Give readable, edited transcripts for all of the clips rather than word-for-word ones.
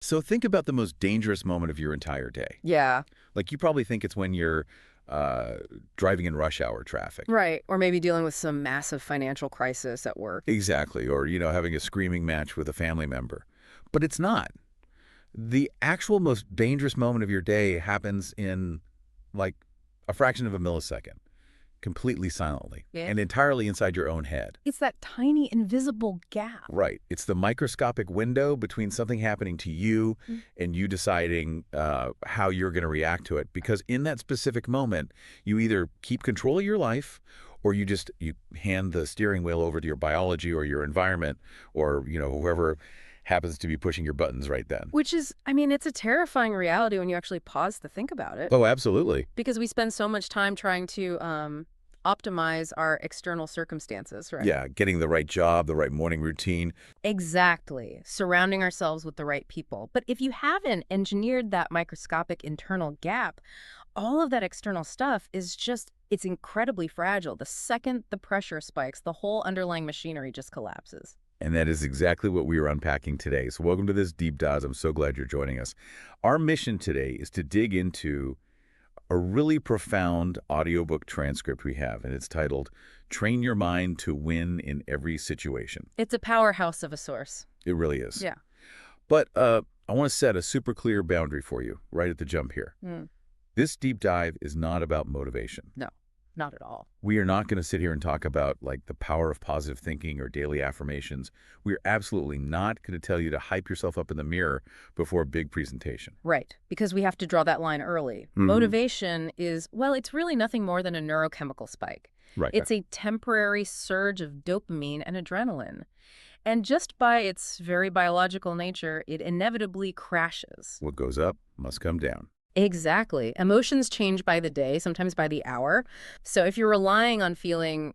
So think about the most dangerous moment of your entire day. Yeah, Like you probably think it's when you're uh, driving in rush hour traffic. right. Or maybe dealing with some massive financial crisis at work. Exactly. Or, having a screaming match with a family member. But it's not. The actual most dangerous moment of your day happens in like a fraction of a millisecond, completely silently, Yeah. and entirely inside your own head. It's that tiny invisible gap. Right. It's the microscopic window between something happening to you Mm. and you deciding how you're going to react to it. Because in that specific moment, you either keep control of your life or you hand the steering wheel over to your biology or your environment or, whoever happens to be pushing your buttons right then. Which is, I mean, it's a terrifying reality when you actually pause to think about it. Oh, absolutely. Because we spend so much time trying to optimize our external circumstances, right? Yeah, getting the right job, the right morning routine. Exactly. Surrounding ourselves with the right people. But if you haven't engineered that microscopic internal gap, all of that external stuff is just, it's incredibly fragile. The second the pressure spikes, the whole underlying machinery just collapses. And that is exactly what we are unpacking today. So welcome to this deep dive. I'm so glad you're joining us. Our mission today is to dig into a really profound audiobook transcript we have, and it's titled Train Your Mind to Win in Every Situation. It's a powerhouse of a source. It really is. Yeah. But I want to set a super clear boundary for you right at the jump here. Mm. This deep dive is not about motivation. No, not at all. We are not going to sit here and talk about like the power of positive thinking or daily affirmations. We're absolutely not going to tell you to hype yourself up in the mirror before a big presentation. Right, because we have to draw that line early. Motivation is, well, it's really nothing more than a neurochemical spike. Right. It's a temporary surge of dopamine and adrenaline. And just by its very biological nature, it inevitably crashes. What goes up must come down. Exactly. Emotions change by the day, sometimes by the hour. So if you're relying on feeling,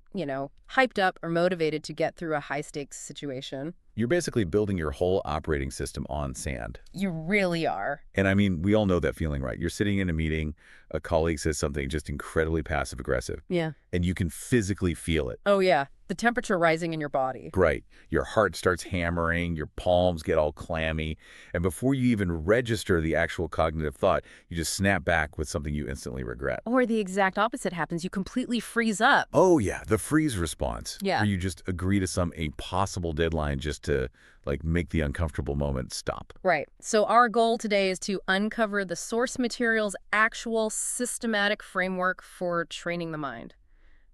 hyped up or motivated to get through a high-stakes situation, You're basically building your whole operating system on sand. you really are. And I mean, we all know that feeling, right? You're sitting in a meeting, a colleague says something just incredibly passive aggressive, Yeah. and you can physically feel it. Oh, yeah. The temperature rising in your body. Right. Your heart starts hammering, your palms get all clammy, and before you even register the actual cognitive thought, you just snap back with something you instantly regret. Or the exact opposite happens. You completely freeze up. Oh, yeah, the freeze response. Yeah. Where you just agree to some impossible deadline just to, like, make the uncomfortable moment stop. Right. So our goal today is to uncover the source material's actual systematic framework for training the mind.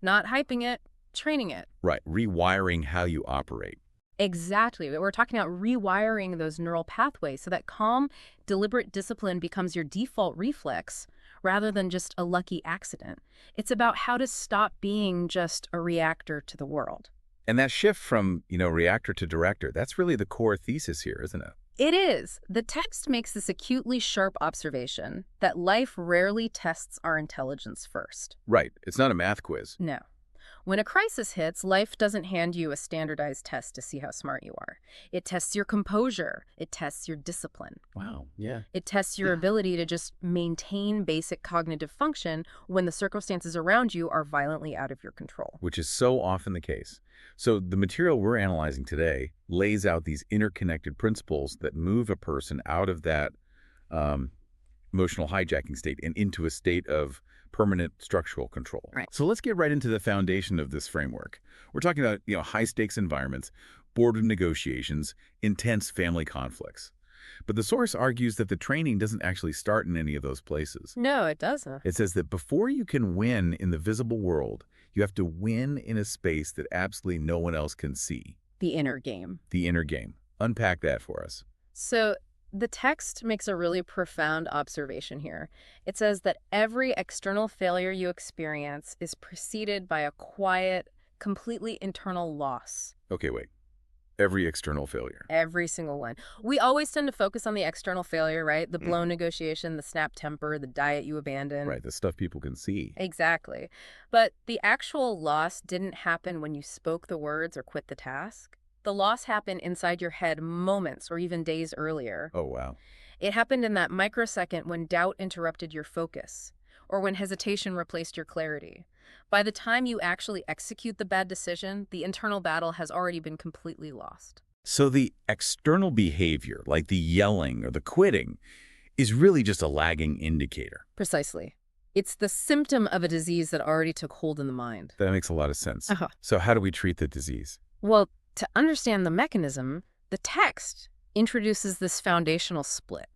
Not hyping it, training it. Right. Rewiring how you operate. Exactly. We're talking about rewiring those neural pathways so that calm, deliberate discipline becomes your default reflex rather than just a lucky accident. It's about how to stop being just a reactor to the world. And that shift from, reactor to director, that's really the core thesis here, isn't it? It is. The text makes this acutely sharp observation that life rarely tests our intelligence first. Right. It's not a math quiz. No. When a crisis hits, life doesn't hand you a standardized test to see how smart you are. It tests your composure. It tests your discipline. Wow. Yeah. It tests your ability to just maintain basic cognitive function when the circumstances around you are violently out of your control. Which is so often the case. So the material we're analyzing today lays out these interconnected principles that move a person out of that emotional hijacking state and into a state of permanent structural control. Right. So let's get right into the foundation of this framework. We're talking about, high stakes environments, boardroom negotiations, intense family conflicts. But the source argues that the training doesn't actually start in any of those places. No, it doesn't. It says that before you can win in the visible world, you have to win in a space that absolutely no one else can see. The inner game. The inner game. Unpack that for us. So the text makes a really profound observation here. It says that every external failure you experience is preceded by a quiet, completely internal loss. Okay, wait. Every external failure. Every single one. We always tend to focus on the external failure, right? The blown negotiation, the snap temper, the diet you abandoned. Right, the stuff people can see. Exactly. But the actual loss didn't happen when you spoke the words or quit the task. The loss happened inside your head moments or even days earlier. Oh, wow. It happened in that microsecond when doubt interrupted your focus, or when hesitation replaced your clarity. By the time you actually execute the bad decision, the internal battle has already been completely lost. So the external behavior, like the yelling or the quitting, is really just a lagging indicator. Precisely. It's the symptom of a disease that already took hold in the mind. That makes a lot of sense. Uh-huh. So how do we treat the disease? Well, to understand the mechanism, the text introduces this foundational split.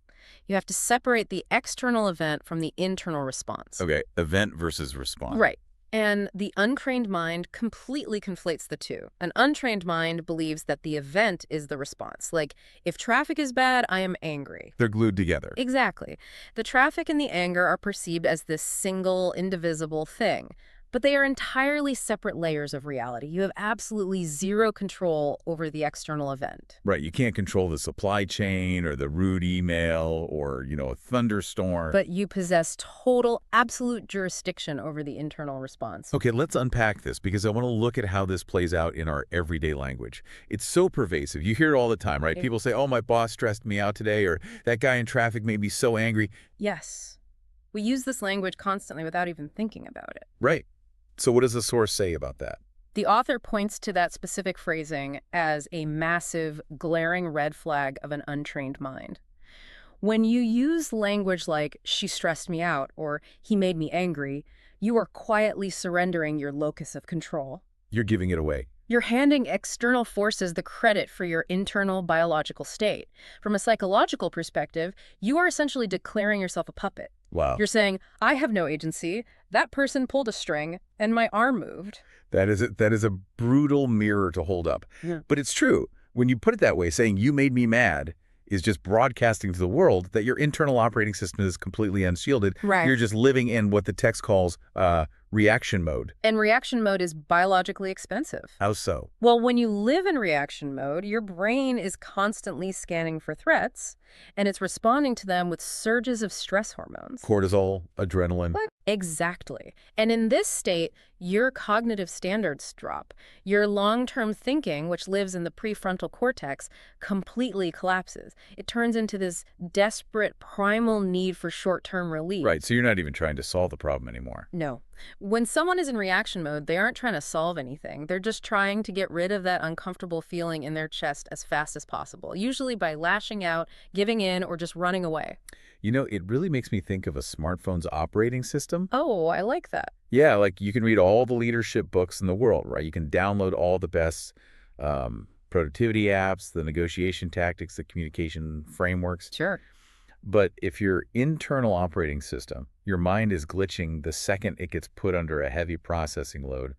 You have to separate the external event from the internal response. Okay, event versus response. Right. And the untrained mind completely conflates the two. An untrained mind believes that the event is the response. Like, if traffic is bad, I am angry. They're glued together. Exactly. The traffic and the anger are perceived as this single, indivisible thing. But they are entirely separate layers of reality. You have absolutely zero control over the external event. Right, you can't control the supply chain or the rude email or, a thunderstorm. But you possess total, absolute jurisdiction over the internal response. Okay, let's unpack this because I want to look at how this plays out in our everyday language. It's so pervasive. You hear it all the time, right? People say, oh, my boss stressed me out today, or that guy in traffic made me so angry. Yes. We use this language constantly without even thinking about it. Right. So what does the source say about that? The author points to that specific phrasing as a massive, glaring red flag of an untrained mind. When you use language like, she stressed me out, or he made me angry, you are quietly surrendering your locus of control. You're giving it away. You're handing external forces the credit for your internal biological state. From a psychological perspective, you are essentially declaring yourself a puppet. Wow. You're saying, I have no agency, that person pulled a string, and my arm moved. That is a brutal mirror to hold up. Yeah. But it's true. When you put it that way, saying you made me mad is just broadcasting to the world that your internal operating system is completely unshielded. Right. You're just living in what the text calls reaction mode. And reaction mode is biologically expensive. How so? Well, when you live in reaction mode, your brain is constantly scanning for threats, and it's responding to them with surges of stress hormones. Cortisol, adrenaline. Exactly. And in this state, your cognitive standards drop. Your long-term thinking, which lives in the prefrontal cortex, completely collapses. It turns into this desperate, primal need for short-term relief. Right, so you're not even trying to solve the problem anymore. No. When someone is in reaction mode, they aren't trying to solve anything. They're just trying to get rid of that uncomfortable feeling in their chest as fast as possible, usually by lashing out, giving in, or just running away. It really makes me think of a smartphone's operating system. Oh, I like that. Yeah, like you can read all the leadership books in the world, right? You can download all the best productivity apps, the negotiation tactics, the communication frameworks. Sure. But if your internal operating system, your mind is glitching the second it gets put under a heavy processing load,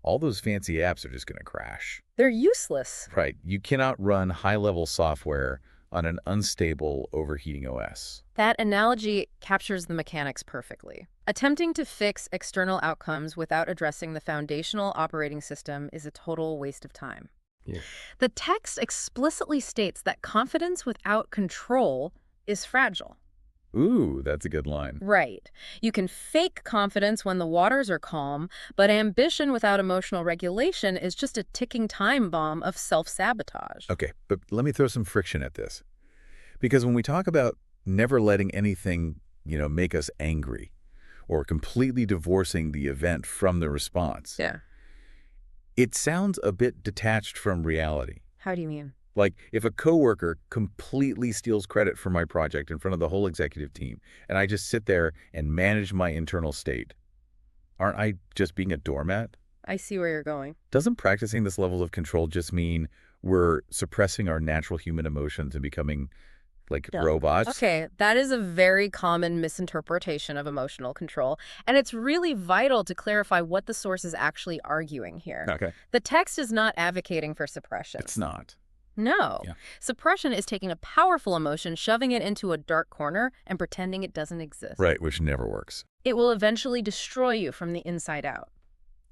all those fancy apps are just going to crash. They're useless. Right. You cannot run high-level software on an unstable, overheating OS. That analogy captures the mechanics perfectly. Attempting to fix external outcomes without addressing the foundational operating system is a total waste of time. Yeah. The text explicitly states that confidence without control is fragile. Ooh, that's a good line. Right. You can fake confidence when the waters are calm, but ambition without emotional regulation is just a ticking time bomb of self-sabotage. Okay, but let me throw some friction at this. Because when we talk about never letting anything, make us angry or completely divorcing the event from the response, Yeah. it sounds a bit detached from reality. How do you mean? Like if a coworker completely steals credit for my project in front of the whole executive team, and I just sit there and manage my internal state, aren't I just being a doormat? I see where you're going. Doesn't practicing this level of control just mean we're suppressing our natural human emotions and becoming like robots? Okay, that is a very common misinterpretation of emotional control, and it's really vital to clarify what the source is actually arguing here. Okay. The text is not advocating for suppression. It's not. No. Yeah. Suppression is taking a powerful emotion, shoving it into a dark corner, and pretending it doesn't exist. Right, which never works. It will eventually destroy you from the inside out.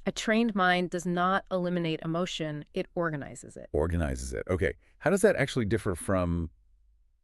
A trained mind does not eliminate emotion, it organizes it. Organizes it. Okay. How does that actually differ from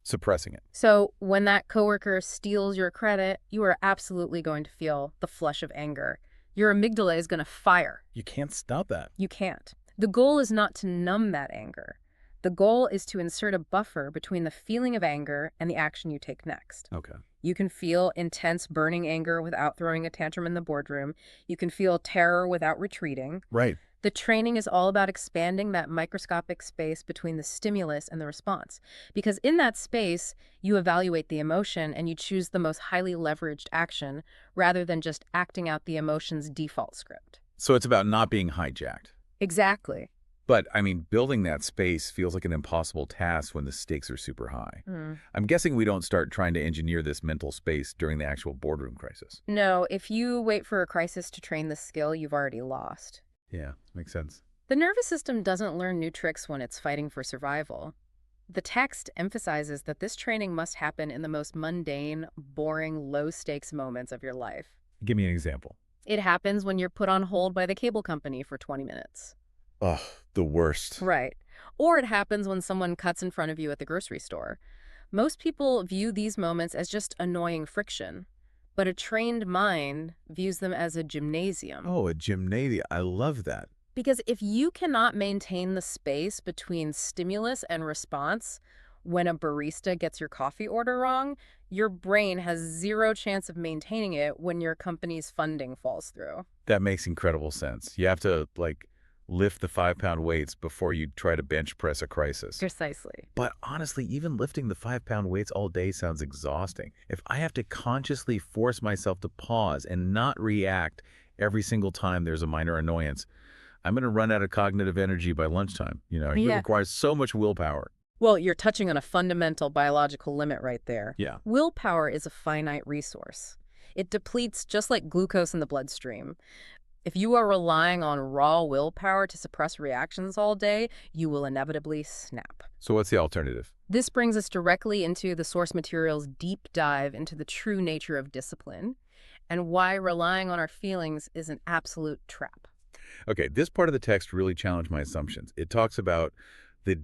suppressing it? So when that coworker steals your credit, you are absolutely going to feel the flush of anger. Your amygdala is going to fire. You can't stop that. You can't. The goal is not to numb that anger. The goal is to insert a buffer between the feeling of anger and the action you take next. Okay. You can feel intense burning anger without throwing a tantrum in the boardroom. You can feel terror without retreating. Right. The training is all about expanding that microscopic space between the stimulus and the response. Because in that space, you evaluate the emotion and you choose the most highly leveraged action rather than just acting out the emotion's default script. So it's about not being hijacked. Exactly. But, I mean, building that space feels like an impossible task when the stakes are super high. I'm guessing we don't start trying to engineer this mental space during the actual boardroom crisis. No, if you wait for a crisis to train the skill, you've already lost. Yeah, makes sense. The nervous system doesn't learn new tricks when it's fighting for survival. The text emphasizes that this training must happen in the most mundane, boring, low-stakes moments of your life. Give me an example. It happens when you're put on hold by the cable company for 20 minutes. Ugh, the worst. Right. Or it happens when someone cuts in front of you at the grocery store. Most people view these moments as just annoying friction, but a trained mind views them as a gymnasium. Oh, a gymnasium. I love that. Because if you cannot maintain the space between stimulus and response when a barista gets your coffee order wrong, your brain has zero chance of maintaining it when your company's funding falls through. That makes incredible sense. You have to, lift the 5-pound weights before you try to bench press a crisis. Precisely. But honestly, even lifting the 5-pound weights all day sounds exhausting. If I have to consciously force myself to pause and not react every single time there's a minor annoyance, I'm going to run out of cognitive energy by lunchtime. It requires so much willpower. Well, you're touching on a fundamental biological limit right there. Yeah. Willpower is a finite resource. It depletes just like glucose in the bloodstream. If you are relying on raw willpower to suppress reactions all day, you will inevitably snap. So what's the alternative? This brings us directly into the source material's deep dive into the true nature of discipline and why relying on our feelings is an absolute trap. Okay, this part of the text really challenged my assumptions. It talks about the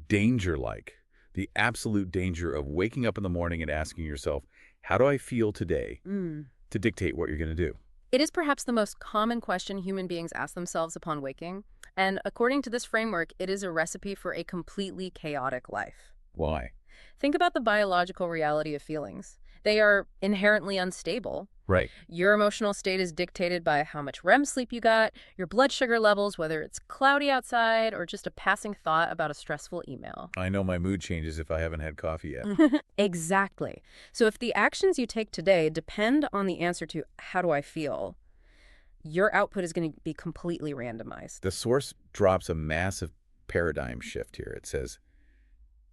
the absolute danger of waking up in the morning and asking yourself, how do I feel today, to dictate what you're going to do? It is perhaps the most common question human beings ask themselves upon waking, and according to this framework, it is a recipe for a completely chaotic life. Why? Think about the biological reality of feelings. They are inherently unstable. Right. Your emotional state is dictated by how much REM sleep you got, your blood sugar levels, whether it's cloudy outside or just a passing thought about a stressful email. I know my mood changes if I haven't had coffee yet. Exactly. So if the actions you take today depend on the answer to how do I feel, your output is going to be completely randomized. The source drops a massive paradigm shift here. It says,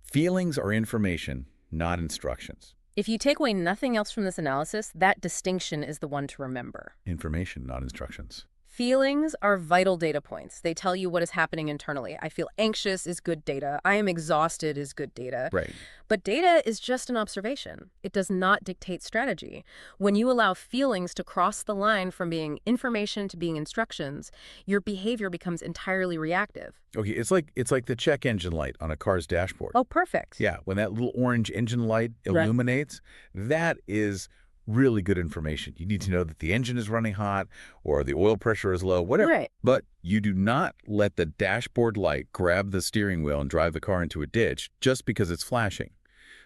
feelings are information, not instructions. If you take away nothing else from this analysis, that distinction is the one to remember. Information, not instructions. Feelings are vital data points. They tell you what is happening internally. I feel anxious is good data. I am exhausted is good data. Right. But data is just an observation. It does not dictate strategy. When you allow feelings to cross the line from being information to being instructions, your behavior becomes entirely reactive. Okay, it's like the check engine light on a car's dashboard. Oh, perfect. Yeah, when that little orange engine light illuminates, that is really good information. You need to know that the engine is running hot or the oil pressure is low, whatever. Right. But you do not let the dashboard light grab the steering wheel and drive the car into a ditch just because it's flashing.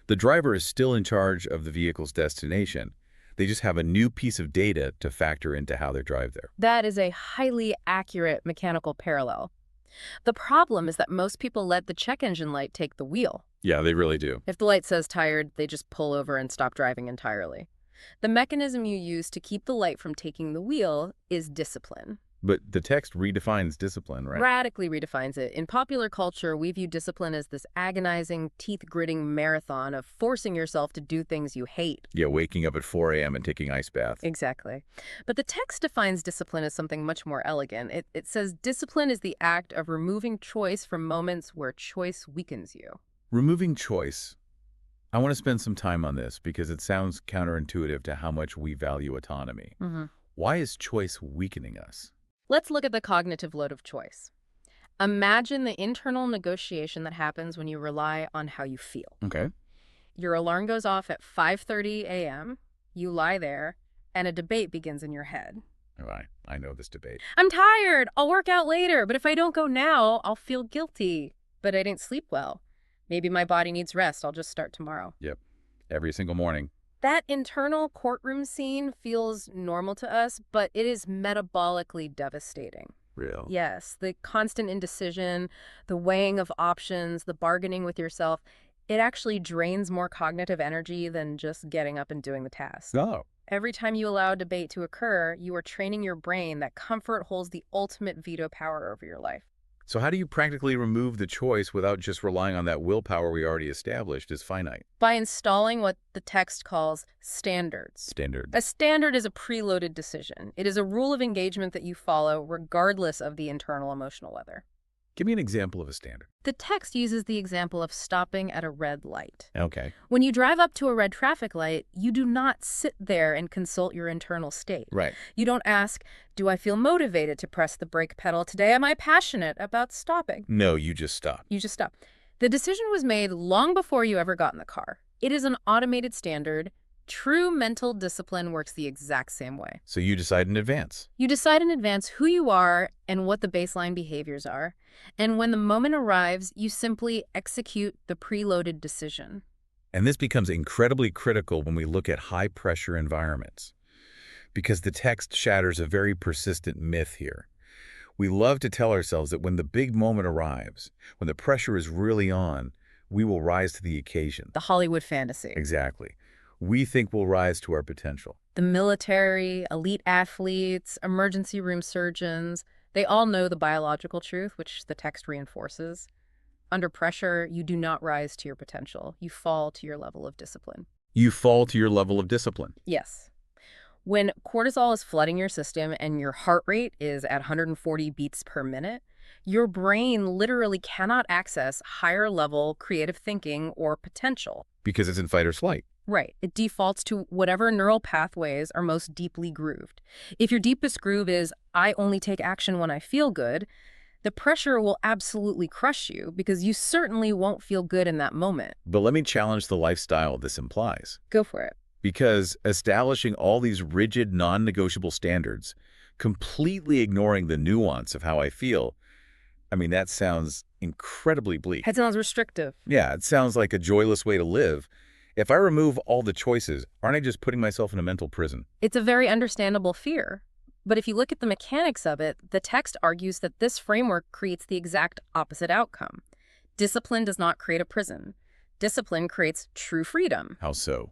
The driver is still in charge of the vehicle's destination. They just have a new piece of data to factor into how they drive there. That is a highly accurate mechanical parallel. The problem is that most people let the check engine light take the wheel. Yeah, they really do. If the light says tired, they just pull over and stop driving entirely. The mechanism you use to keep the light from taking the wheel is discipline. But the text redefines discipline, right? Radically redefines it. In popular culture, we view discipline as this agonizing, teeth-gritting marathon of forcing yourself to do things you hate. Yeah, waking up at 4 a.m. and taking ice baths. Exactly. But the text defines discipline as something much more elegant. It says discipline is the act of removing choice from moments where choice weakens you. Removing choice. I want to spend some time on this because it sounds counterintuitive to how much we value autonomy. Why is choice weakening us? Let's look at the cognitive load of choice. Imagine the internal negotiation that happens when you rely on how you feel. Okay. Your alarm goes off at 5:30 a.m., you lie there, and a debate begins in your head. Right. I know this debate. I'm tired, I'll work out later, but if I don't go now, I'll feel guilty. But I didn't sleep well. Maybe my body needs rest, I'll just start tomorrow. Yep. Every single morning. That internal courtroom scene feels normal to us, but it is metabolically devastating. Real. Yes, the constant indecision, the weighing of options, the bargaining with yourself, it actually drains more cognitive energy than just getting up and doing the task. Oh. Every time you allow debate to occur, you are training your brain that comfort holds the ultimate veto power over your life. So how do you practically remove the choice without just relying on that willpower we already established is finite? By installing what the text calls standards. Standard. A standard is a preloaded decision. It is a rule of engagement that you follow regardless of the internal emotional weather. Give me an example of a standard. The text uses the example of stopping at a red light. Okay. When you drive up to a red traffic light, you do not sit there and consult your internal state. Right. You don't ask, do I feel motivated to press the brake pedal today? Am I passionate about stopping? No, you just stop. You just stop. The decision was made long before you ever got in the car. It is an automated standard. True mental discipline works the exact same way. So you decide in advance. You decide in advance who you are and what the baseline behaviors are. And when the moment arrives, you simply execute the preloaded decision. And this becomes incredibly critical when we look at high-pressure environments, because the text shatters a very persistent myth here. We love to tell ourselves that when the big moment arrives, when the pressure is really on, we will rise to the occasion. The Hollywood fantasy. Exactly. We think we'll rise to our potential. The military, elite athletes, emergency room surgeons, they all know the biological truth, which the text reinforces. Under pressure, you do not rise to your potential. You fall to your level of discipline. You fall to your level of discipline. Yes. When cortisol is flooding your system and your heart rate is at 140 beats per minute, your brain literally cannot access higher level creative thinking or potential. Because it's in fight or flight. Right. It defaults to whatever neural pathways are most deeply grooved. If your deepest groove is, I only take action when I feel good, the pressure will absolutely crush you because you certainly won't feel good in that moment. But let me challenge the lifestyle this implies. Go for it. Because establishing all these rigid, non-negotiable standards, completely ignoring the nuance of how I feel, I mean, that sounds incredibly bleak. That sounds restrictive. Yeah, it sounds like a joyless way to live. If I remove all the choices, aren't I just putting myself in a mental prison? It's a very understandable fear. But if you look at the mechanics of it, the text argues that this framework creates the exact opposite outcome. Discipline does not create a prison. Discipline creates true freedom. How so?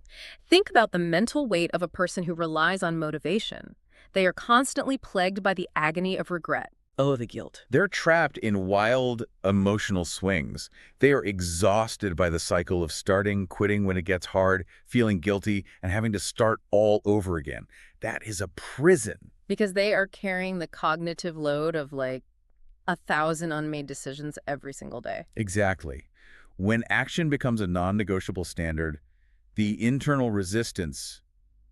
Think about the mental weight of a person who relies on motivation. They are constantly plagued by the agony of regret. Oh, the guilt. They're trapped in wild emotional swings. They are exhausted by the cycle of starting, quitting when it gets hard, feeling guilty, and having to start all over again. That is a prison. Because they are carrying the cognitive load of like 1,000 unmade decisions every single day. Exactly. When action becomes a non-negotiable standard, the internal resistance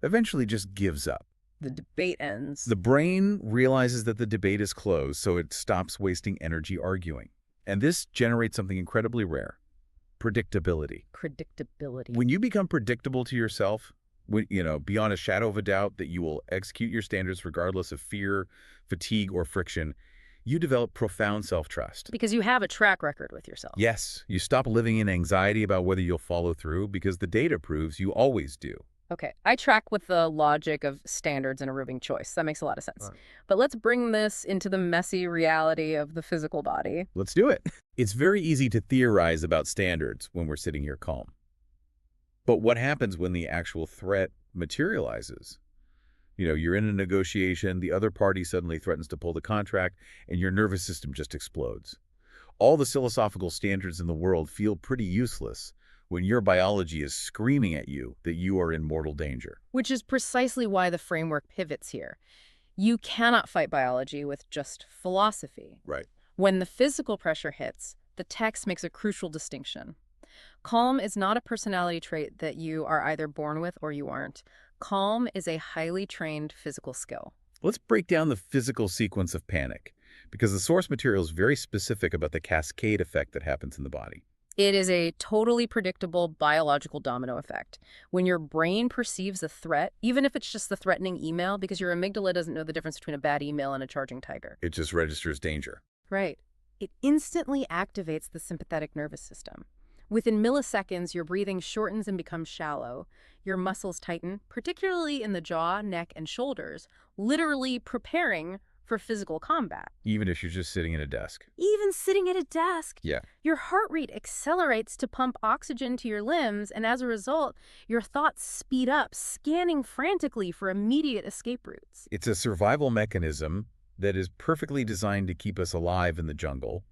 eventually just gives up. The debate ends. The brain realizes that the debate is closed, so it stops wasting energy arguing. And this generates something incredibly rare: predictability. Predictability. When you become predictable to yourself, beyond a shadow of a doubt that you will execute your standards regardless of fear, fatigue, or friction, you develop profound self-trust. Because you have a track record with yourself. Yes, you stop living in anxiety about whether you'll follow through because the data proves you always do. Okay, I track with the logic of standards and a removing choice. That makes a lot of sense. Right. But let's bring this into the messy reality of the physical body. Let's do it. It's very easy to theorize about standards when we're sitting here calm. But what happens when the actual threat materializes? You're in a negotiation, the other party suddenly threatens to pull the contract, and your nervous system just explodes. All the philosophical standards in the world feel pretty useless when your biology is screaming at you that you are in mortal danger. Which is precisely why the framework pivots here. You cannot fight biology with just philosophy. Right. When the physical pressure hits, the text makes a crucial distinction. Calm is not a personality trait that you are either born with or you aren't. Calm is a highly trained physical skill. Let's break down the physical sequence of panic, because the source material is very specific about the cascade effect that happens in the body. It is a totally predictable biological domino effect. When your brain perceives a threat, even if it's just the threatening email, because your amygdala doesn't know the difference between a bad email and a charging tiger. It just registers danger. Right. It instantly activates the sympathetic nervous system. Within milliseconds, your breathing shortens and becomes shallow. Your muscles tighten, particularly in the jaw, neck, and shoulders, literally preparing for physical combat. Even if you're just sitting at a desk. Even sitting at a desk, Yeah. your heart rate accelerates to pump oxygen to your limbs, and as a result, your thoughts speed up, scanning frantically for immediate escape routes. It's a survival mechanism that is perfectly designed to keep us alive in the jungle,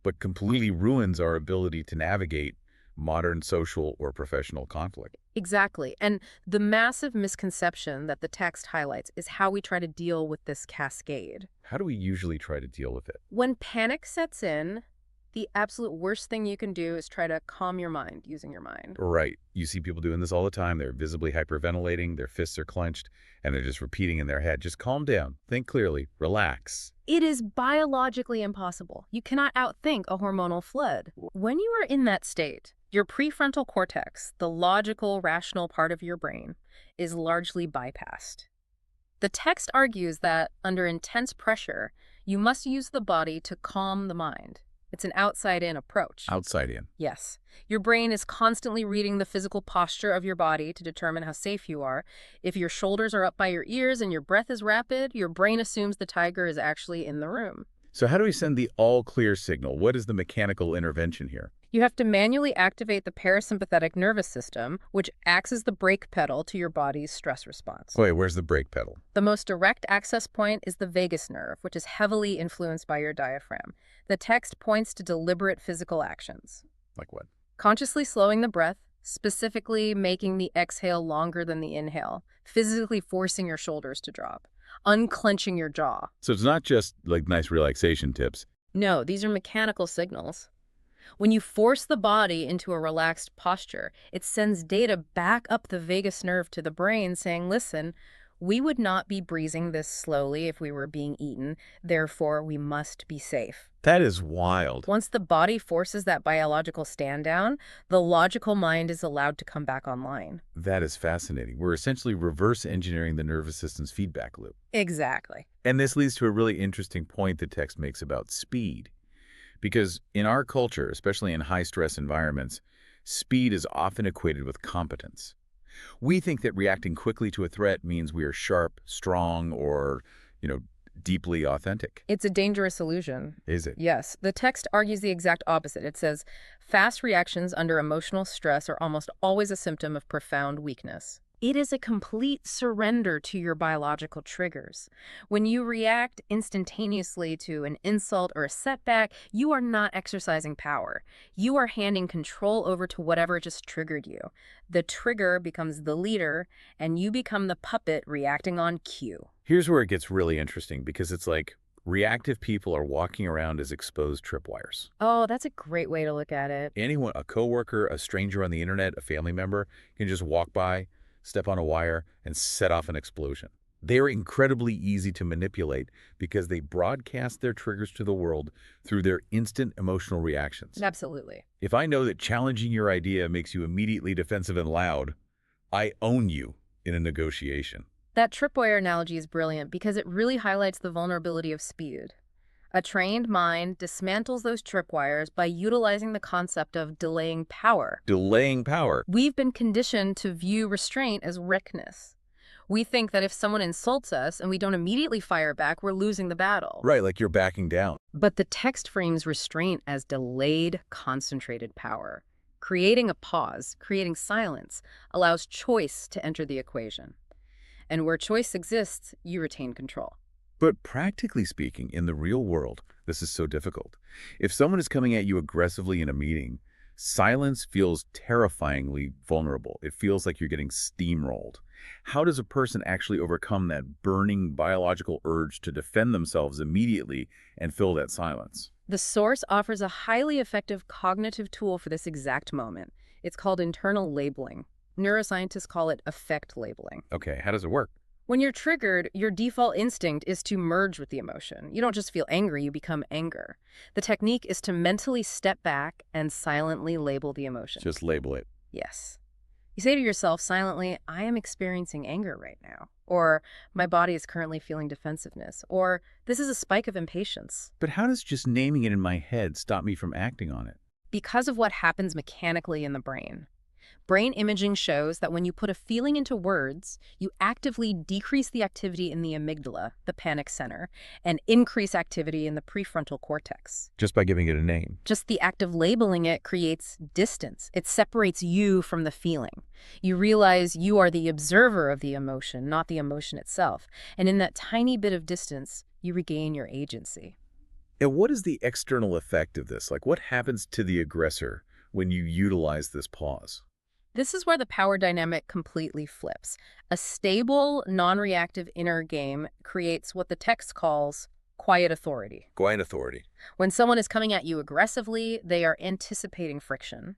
but completely ruins our ability to navigate modern social or professional conflict. Exactly. And the massive misconception that the text highlights is how we try to deal with this cascade. How do we usually try to deal with it? When panic sets in, the absolute worst thing you can do is try to calm your mind using your mind. Right. You see people doing this all the time. They're visibly hyperventilating, their fists are clenched, and they're just repeating in their head, just calm down, think clearly, relax. It is biologically impossible. You cannot outthink a hormonal flood. When you are in that state, your prefrontal cortex, the logical, rational part of your brain, is largely bypassed. The text argues that, under intense pressure, you must use the body to calm the mind. It's an outside-in approach. Outside in. Yes. Your brain is constantly reading the physical posture of your body to determine how safe you are. If your shoulders are up by your ears and your breath is rapid, your brain assumes the tiger is actually in the room. So how do we send the all-clear signal? What is the mechanical intervention here? You have to manually activate the parasympathetic nervous system, which acts as the brake pedal to your body's stress response. Wait, where's the brake pedal? The most direct access point is the vagus nerve, which is heavily influenced by your diaphragm. The text points to deliberate physical actions. Like what? Consciously slowing the breath, specifically making the exhale longer than the inhale, physically forcing your shoulders to drop, unclenching your jaw. So it's not just like nice relaxation tips. No, these are mechanical signals. When you force the body into a relaxed posture, it sends data back up the vagus nerve to the brain saying, listen, we would not be breathing this slowly if we were being eaten, therefore we must be safe. That is wild. Once the body forces that biological stand down, the logical mind is allowed to come back online. That is fascinating. We're essentially reverse engineering the nervous system's feedback loop. Exactly. And this leads to a really interesting point the text makes about speed. Because in our culture, especially in high-stress environments, speed is often equated with competence. We think that reacting quickly to a threat means we are sharp, strong, or, deeply authentic. It's a dangerous illusion. Is it? Yes. The text argues the exact opposite. It says, fast reactions under emotional stress are almost always a symptom of profound weakness. It is a complete surrender to your biological triggers. When you react instantaneously to an insult or a setback, you are not exercising power. You are handing control over to whatever just triggered you. The trigger becomes the leader, and you become the puppet reacting on cue. Here's where it gets really interesting, because it's like reactive people are walking around as exposed tripwires. Oh, that's a great way to look at it. Anyone, a coworker, a stranger on the internet, a family member, can just walk by, step on a wire, and set off an explosion. They are incredibly easy to manipulate because they broadcast their triggers to the world through their instant emotional reactions. Absolutely. If I know that challenging your idea makes you immediately defensive and loud, I own you in a negotiation. That tripwire analogy is brilliant because it really highlights the vulnerability of speed. A trained mind dismantles those tripwires by utilizing the concept of delaying power. Delaying power. We've been conditioned to view restraint as weakness. We think that if someone insults us and we don't immediately fire back, we're losing the battle. Right, like you're backing down. But the text frames restraint as delayed, concentrated power. Creating a pause, creating silence, allows choice to enter the equation. And where choice exists, you retain control. But practically speaking, in the real world, this is so difficult. If someone is coming at you aggressively in a meeting, silence feels terrifyingly vulnerable. It feels like you're getting steamrolled. How does a person actually overcome that burning biological urge to defend themselves immediately and fill that silence? The source offers a highly effective cognitive tool for this exact moment. It's called internal labeling. Neuroscientists call it affect labeling. Okay, how does it work? When you're triggered, your default instinct is to merge with the emotion. You don't just feel angry, you become anger. The technique is to mentally step back and silently label the emotion. Just label it. Yes. You say to yourself silently, I am experiencing anger right now. Or, my body is currently feeling defensiveness. Or, this is a spike of impatience. But how does just naming it in my head stop me from acting on it? Because of what happens mechanically in the brain. Brain imaging shows that when you put a feeling into words, you actively decrease the activity in the amygdala, the panic center, and increase activity in the prefrontal cortex. Just by giving it a name. Just the act of labeling it creates distance. It separates you from the feeling. You realize you are the observer of the emotion, not the emotion itself. And in that tiny bit of distance, you regain your agency. And what is the external effect of this? Like, what happens to the aggressor when you utilize this pause? This is where the power dynamic completely flips. A stable, non-reactive inner game creates what the text calls quiet authority. Quiet authority. When someone is coming at you aggressively, they are anticipating friction.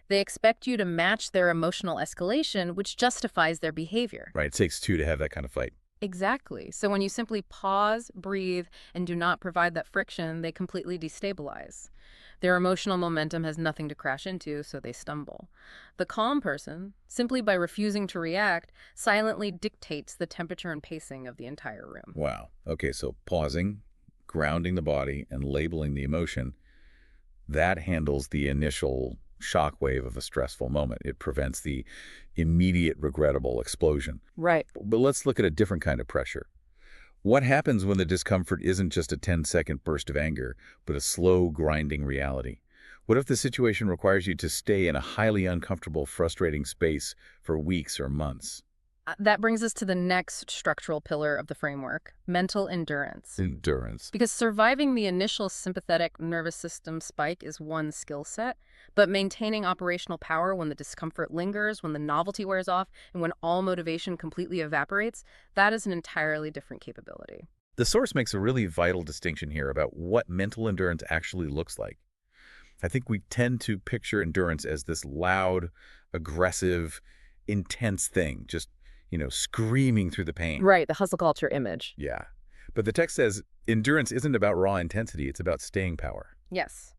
They expect you to match their emotional escalation, which justifies their behavior. Right, it takes two to have that kind of fight. Exactly. So when you simply pause, breathe, and do not provide that friction, they completely destabilize. Their emotional momentum has nothing to crash into, so they stumble. The calm person, simply by refusing to react, silently dictates the temperature and pacing of the entire room. Wow. Okay, so pausing, grounding the body, and labeling the emotion, that handles the initial shockwave of a stressful moment. It prevents the immediate regrettable explosion. Right. But let's look at a different kind of pressure. What happens when the discomfort isn't just a 10-second burst of anger, but a slow, grinding reality? What if the situation requires you to stay in a highly uncomfortable, frustrating space for weeks or months? That brings us to the next structural pillar of the framework, mental endurance. Endurance. Because surviving the initial sympathetic nervous system spike is one skill set, but maintaining operational power when the discomfort lingers, when the novelty wears off, and when all motivation completely evaporates, that is an entirely different capability. The source makes a really vital distinction here about what mental endurance actually looks like. I think we tend to picture endurance as this loud, aggressive, intense thing, just screaming through the pain. Right, the hustle culture image. Yeah. But the text says endurance isn't about raw intensity, it's about staying power. Yes.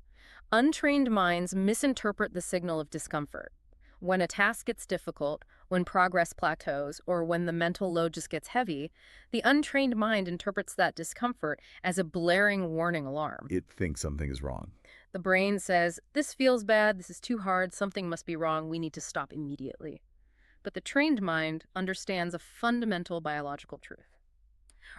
Untrained minds misinterpret the signal of discomfort. When a task gets difficult, when progress plateaus, or when the mental load just gets heavy, the untrained mind interprets that discomfort as a blaring warning alarm. It thinks something is wrong. The brain says, this feels bad, this is too hard, something must be wrong, we need to stop immediately. But the trained mind understands a fundamental biological truth.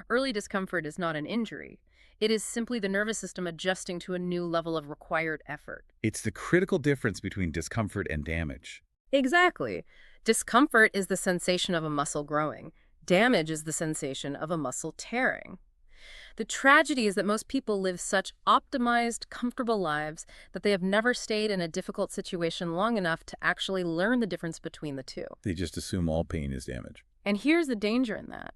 Early discomfort is not an injury. It is simply the nervous system adjusting to a new level of required effort. It's the critical difference between discomfort and damage. Exactly. Discomfort is the sensation of a muscle growing. Damage is the sensation of a muscle tearing. The tragedy is that most people live such optimized, comfortable lives that they have never stayed in a difficult situation long enough to actually learn the difference between the two. They just assume all pain is damage. And here's the danger in that.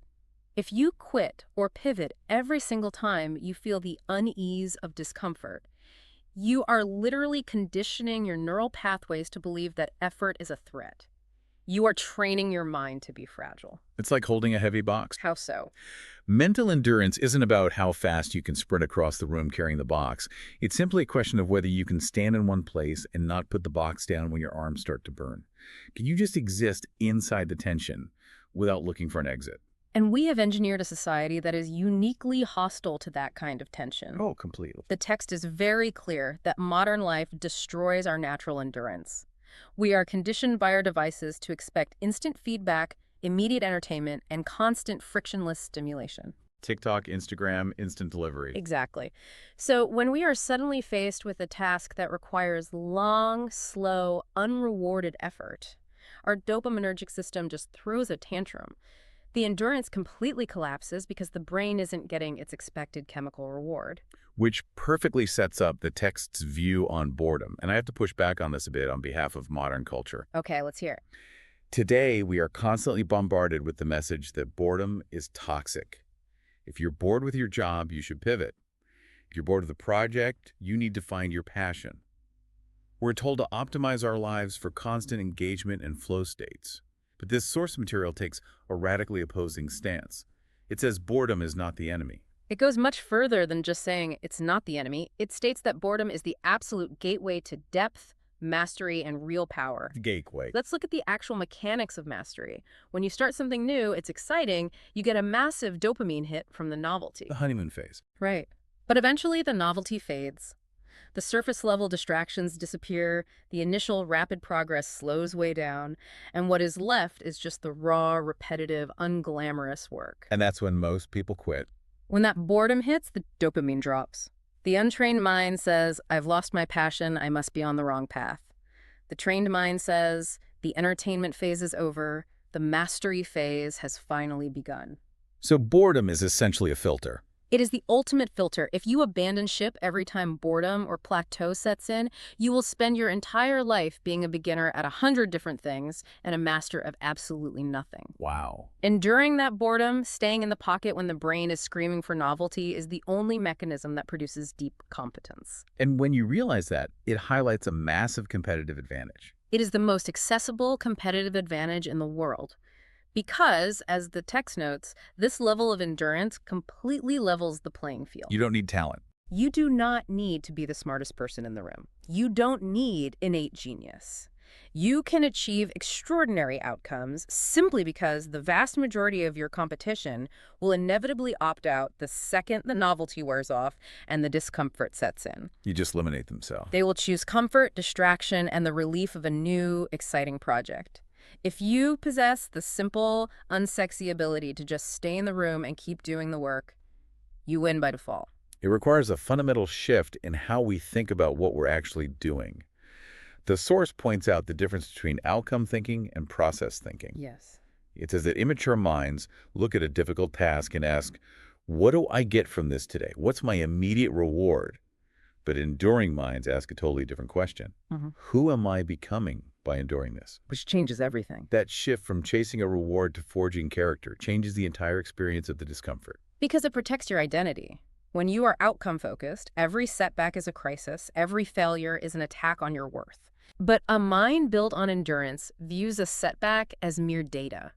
If you quit or pivot every single time you feel the unease of discomfort, you are literally conditioning your neural pathways to believe that effort is a threat. You are training your mind to be fragile. It's like holding a heavy box. How so? Mental endurance isn't about how fast you can sprint across the room carrying the box. It's simply a question of whether you can stand in one place and not put the box down when your arms start to burn. Can you just exist inside the tension without looking for an exit? And we have engineered a society that is uniquely hostile to that kind of tension. Oh, completely. The text is very clear that modern life destroys our natural endurance. We are conditioned by our devices to expect instant feedback, immediate entertainment, and constant frictionless stimulation. TikTok, Instagram, instant delivery. Exactly. So when we are suddenly faced with a task that requires long, slow, unrewarded effort, our dopaminergic system just throws a tantrum. The endurance completely collapses because the brain isn't getting its expected chemical reward. Which perfectly sets up the text's view on boredom. And I have to push back on this a bit on behalf of modern culture. Okay, let's hear it. Today, we are constantly bombarded with the message that boredom is toxic. If you're bored with your job, you should pivot. If you're bored of the project, you need to find your passion. We're told to optimize our lives for constant engagement and flow states. But this source material takes a radically opposing stance. It says boredom is not the enemy. It goes much further than just saying it's not the enemy. It states that boredom is the absolute gateway to depth, mastery, and real power. Gateway. Let's look at the actual mechanics of mastery. When you start something new, it's exciting, you get a massive dopamine hit from the novelty. The honeymoon phase. Right. But eventually the novelty fades. The surface level distractions disappear, the initial rapid progress slows way down, and what is left is just the raw, repetitive, unglamorous work. And that's when most people quit. When that boredom hits, the dopamine drops. The untrained mind says, I've lost my passion, I must be on the wrong path. The trained mind says, the entertainment phase is over, the mastery phase has finally begun. So boredom is essentially a filter. It is the ultimate filter. If you abandon ship every time boredom or plateau sets in, you will spend your entire life being a beginner at 100 different things and a master of absolutely nothing. Wow. Enduring that boredom, staying in the pocket when the brain is screaming for novelty, is the only mechanism that produces deep competence. And when you realize that, it highlights a massive competitive advantage. It is the most accessible competitive advantage in the world. Because, as the text notes, this level of endurance completely levels the playing field. You don't need talent. You do not need to be the smartest person in the room. You don't need innate genius. You can achieve extraordinary outcomes simply because the vast majority of your competition will inevitably opt out the second the novelty wears off and the discomfort sets in. You just eliminate themselves. They will choose comfort, distraction, and the relief of a new, exciting project. If you possess the simple, unsexy ability to just stay in the room and keep doing the work, you win by default. It requires a fundamental shift in how we think about what we're actually doing. The source points out the difference between outcome thinking and process thinking. Yes. It says that immature minds look at a difficult task and ask, what do I get from this today? What's my immediate reward? But enduring minds ask a totally different question. Who am I becoming by enduring this? Which changes everything. That shift from chasing a reward to forging character changes the entire experience of the discomfort. Because it protects your identity. When you are outcome-focused, every setback is a crisis, every failure is an attack on your worth. But a mind built on endurance views a setback as mere data.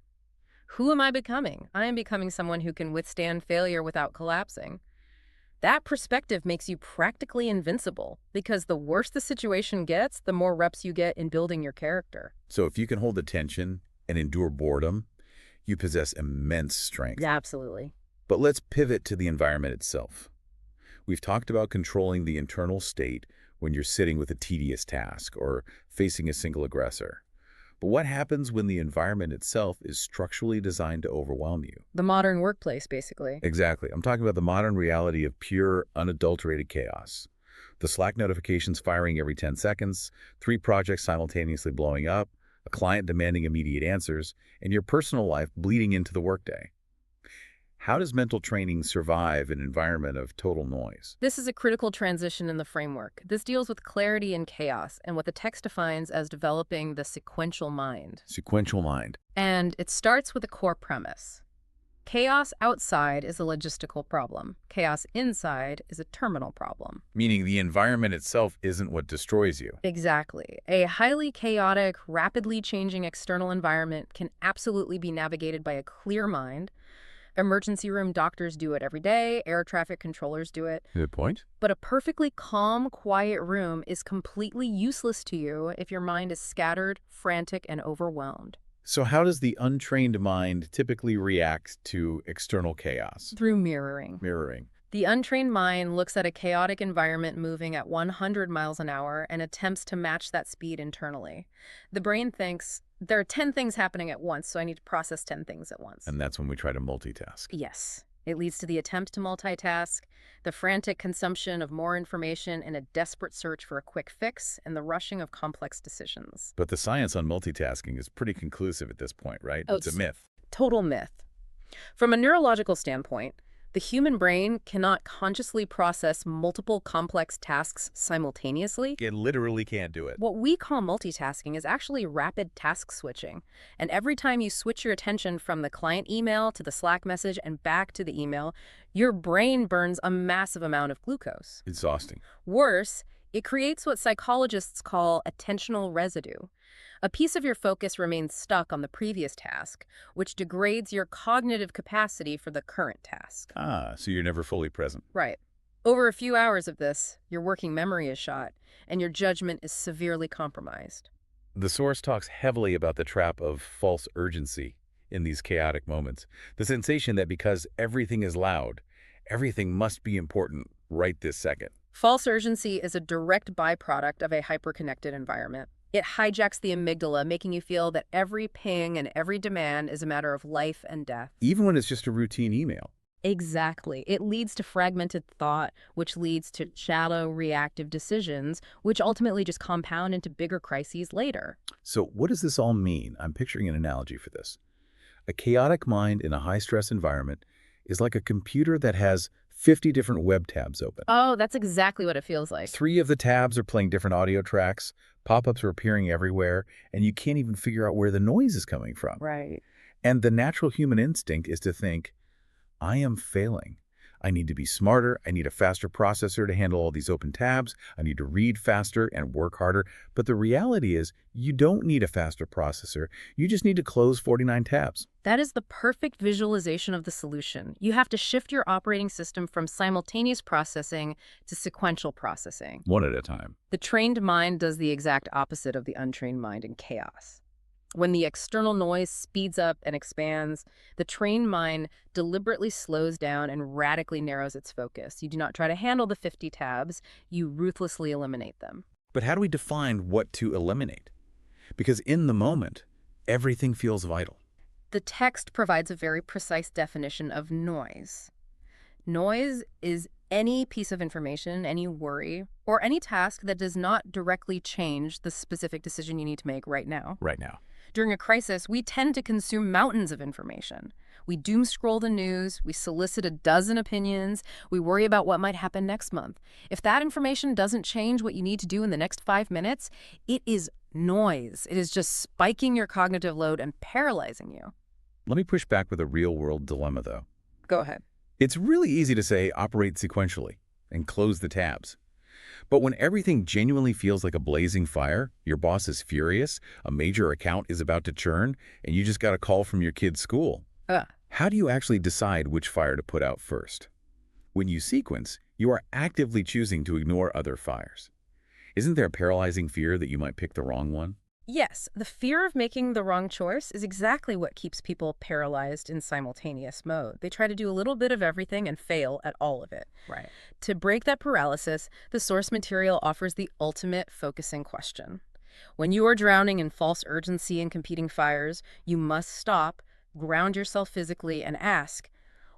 Who am I becoming? I am becoming someone who can withstand failure without collapsing. That perspective makes you practically invincible, because the worse the situation gets, the more reps you get in building your character. So if you can hold attention and endure boredom, you possess immense strength. Absolutely. But let's pivot to the environment itself. We've talked about controlling the internal state when you're sitting with a tedious task or facing a single aggressor. But what happens when the environment itself is structurally designed to overwhelm you? The modern workplace, basically. Exactly. I'm talking about the modern reality of pure, unadulterated chaos. The Slack notifications firing every 10 seconds, 3 projects simultaneously blowing up, a client demanding immediate answers, and your personal life bleeding into the workday. How does mental training survive an environment of total noise? This is a critical transition in the framework. This deals with clarity and chaos, and what the text defines as developing the sequential mind. Sequential mind. And it starts with a core premise. Chaos outside is a logistical problem. Chaos inside is a terminal problem. Meaning the environment itself isn't what destroys you. Exactly. A highly chaotic, rapidly changing external environment can absolutely be navigated by a clear mind. Emergency room doctors do it every day. Air traffic controllers do it. Good point. But a perfectly calm, quiet room is completely useless to you if your mind is scattered, frantic, and overwhelmed. So how does the untrained mind typically react to external chaos? Through mirroring. Mirroring. The untrained mind looks at a chaotic environment moving at 100 miles an hour and attempts to match that speed internally. The brain thinks, there are 10 things happening at once, so I need to process 10 things at once. And that's when we try to multitask. Yes. It leads to the attempt to multitask, the frantic consumption of more information in a desperate search for a quick fix, and the rushing of complex decisions. But the science on multitasking is pretty conclusive at this point, right? Oh, It's a myth. Total myth. From a neurological standpoint, the human brain cannot consciously process multiple complex tasks simultaneously. It literally can't do it. What we call multitasking is actually rapid task switching. And every time you switch your attention from the client email to the Slack message and back to the email, your brain burns a massive amount of glucose. Exhausting. Worse, it creates what psychologists call attentional residue. A piece of your focus remains stuck on the previous task, which degrades your cognitive capacity for the current task. Ah, so you're never fully present. Right. Over a few hours of this, your working memory is shot, and your judgment is severely compromised. The source talks heavily about the trap of false urgency in these chaotic moments. The sensation that because everything is loud, everything must be important right this second. False urgency is a direct byproduct of a hyperconnected environment. It hijacks the amygdala, making you feel that every ping and every demand is a matter of life and death. Even when it's just a routine email. Exactly. It leads to fragmented thought, which leads to shallow, reactive decisions, which ultimately just compound into bigger crises later. So what does this all mean? I'm picturing an analogy for this. A chaotic mind in a high-stress environment is like a computer that has 50 different web tabs open. Oh, that's exactly what it feels like. 3 of the tabs are playing different audio tracks, pop-ups are appearing everywhere, and you can't even figure out where the noise is coming from. Right. And the natural human instinct is to think, I am failing. I need to be smarter. I need a faster processor to handle all these open tabs. I need to read faster and work harder. But the reality is you don't need a faster processor. You just need to close 49 tabs. That is the perfect visualization of the solution. You have to shift your operating system from simultaneous processing to sequential processing. One at a time. The trained mind does the exact opposite of the untrained mind in chaos. When the external noise speeds up and expands, the trained mind deliberately slows down and radically narrows its focus. You do not try to handle the 50 tabs, you ruthlessly eliminate them. But how do we define what to eliminate? Because in the moment, everything feels vital. The text provides a very precise definition of noise. Noise is any piece of information, any worry, or any task that does not directly change the specific decision you need to make right now. Right now. During a crisis, we tend to consume mountains of information. We doom scroll the news, we solicit a dozen opinions, we worry about what might happen next month. If that information doesn't change what you need to do in the next 5 minutes, it is noise. It is just spiking your cognitive load and paralyzing you. Let me push back with a real-world dilemma, though. Go ahead. It's really easy to say operate sequentially and close the tabs. But when everything genuinely feels like a blazing fire, your boss is furious, a major account is about to churn, and you just got a call from your kid's school. How do you actually decide which fire to put out first? When you sequence, you are actively choosing to ignore other fires. Isn't there a paralyzing fear that you might pick the wrong one? Yes, the fear of making the wrong choice is exactly what keeps people paralyzed in simultaneous mode. They try to do a little bit of everything and fail at all of it. Right. To break that paralysis, the source material offers the ultimate focusing question. When you are drowning in false urgency and competing fires, you must stop, ground yourself physically, and ask,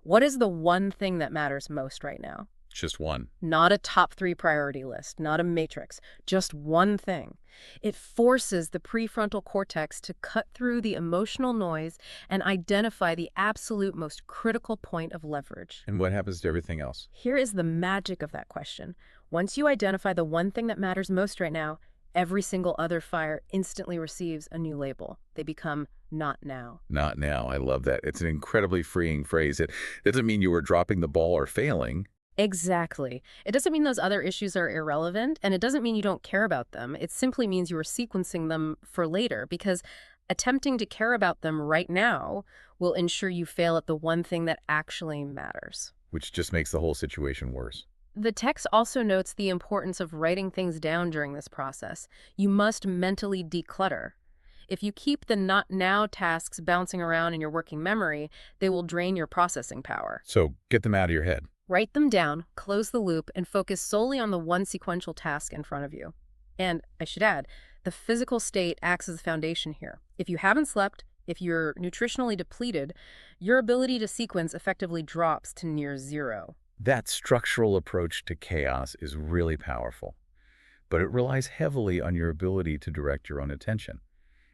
what is the one thing that matters most right now? Just one. Not a top 3 priority list, not a matrix, just one thing. It forces the prefrontal cortex to cut through the emotional noise and identify the absolute most critical point of leverage. And what happens to everything else? Here is the magic of that question. Once you identify the one thing that matters most right now, every single other fire instantly receives a new label. They become not now. Not now. I love that. It's an incredibly freeing phrase. It doesn't mean you were dropping the ball or failing. Exactly. It doesn't mean those other issues are irrelevant, and it doesn't mean you don't care about them. It simply means you are sequencing them for later, because attempting to care about them right now will ensure you fail at the one thing that actually matters. Which just makes the whole situation worse. The text also notes the importance of writing things down during this process. You must mentally declutter. If you keep the not now tasks bouncing around in your working memory, they will drain your processing power. So get them out of your head. Write them down, close the loop, and focus solely on the one sequential task in front of you. And I should add, the physical state acts as the foundation here. If you haven't slept, if you're nutritionally depleted, your ability to sequence effectively drops to near zero. That structural approach to chaos is really powerful, but it relies heavily on your ability to direct your own attention.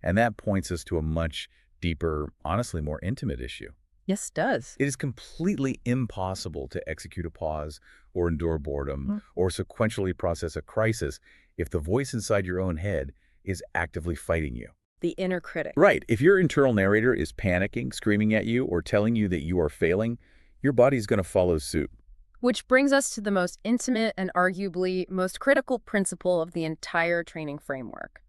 And that points us to a much deeper, honestly more intimate issue. Yes, it does. It is completely impossible to execute a pause or endure boredom or sequentially process a crisis if the voice inside your own head is actively fighting you. The inner critic. Right. If your internal narrator is panicking, screaming at you, or telling you that you are failing, your body's going to follow suit. Which brings us to the most intimate and arguably most critical principle of the entire training framework: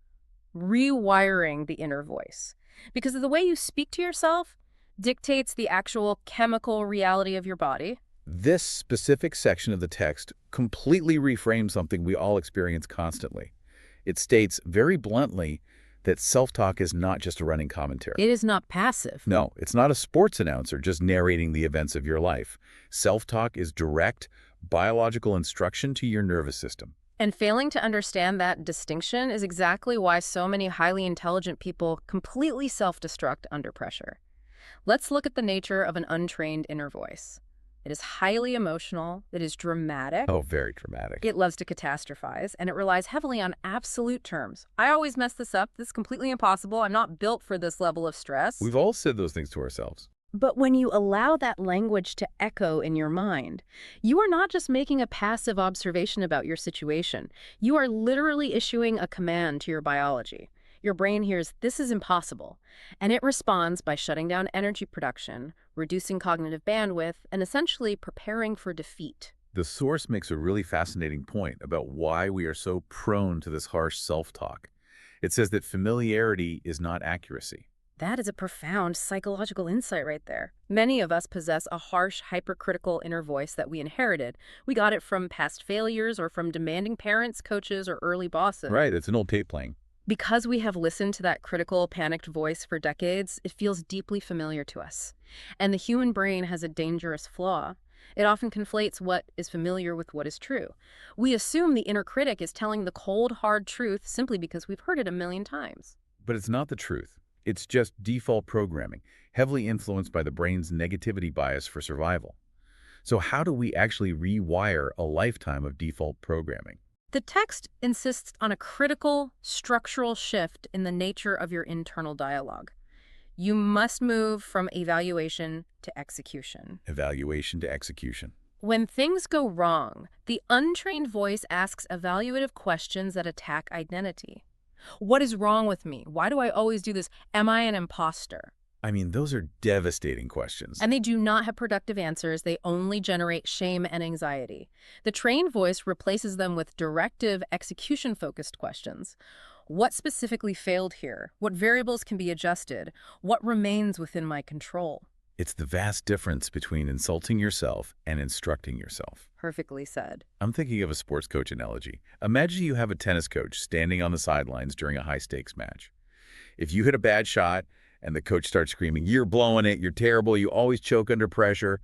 rewiring the inner voice. Because the way you speak to yourself dictates the actual chemical reality of your body. This specific section of the text completely reframes something we all experience constantly. It states very bluntly that self-talk is not just a running commentary. It is not passive. No, it's not a sports announcer just narrating the events of your life. Self-talk is direct, biological instruction to your nervous system. And failing to understand that distinction is exactly why so many highly intelligent people completely self-destruct under pressure. Let's look at the nature of an untrained inner voice. It is highly emotional, it is dramatic, Oh, very dramatic. it loves to catastrophize, and it relies heavily on absolute terms. I always mess this up, this is completely impossible, I'm not built for this level of stress. We've all said those things to ourselves. But when you allow that language to echo in your mind, you are not just making a passive observation about your situation. You are literally issuing a command to your biology. Your brain hears, this is impossible, and it responds by shutting down energy production, reducing cognitive bandwidth, and essentially preparing for defeat. The source makes a really fascinating point about why we are so prone to this harsh self-talk. It says that familiarity is not accuracy. That is a profound psychological insight right there. Many of us possess a harsh, hypercritical inner voice that we inherited. We got it from past failures or from demanding parents, coaches, or early bosses. Right, it's an old tape playing. Because we have listened to that critical, panicked voice for decades, it feels deeply familiar to us. And the human brain has a dangerous flaw. It often conflates what is familiar with what is true. We assume the inner critic is telling the cold, hard truth simply because we've heard it a million times. But it's not the truth. It's just default programming, heavily influenced by the brain's negativity bias for survival. So how do we actually rewire a lifetime of default programming? The text insists on a critical, structural shift in the nature of your internal dialogue. You must move from evaluation to execution. Evaluation to execution. When things go wrong, the untrained voice asks evaluative questions that attack identity. What is wrong with me? Why do I always do this? Am I an imposter? I mean, those are devastating questions. And they do not have productive answers. They only generate shame and anxiety. The trained voice replaces them with directive, execution-focused questions. What specifically failed here? What variables can be adjusted? What remains within my control? It's the vast difference between insulting yourself and instructing yourself. Perfectly said. I'm thinking of a sports coach analogy. Imagine you have a tennis coach standing on the sidelines during a high-stakes match. If you hit a bad shot and the coach starts screaming, "You're blowing it, you're terrible, you always choke under pressure,"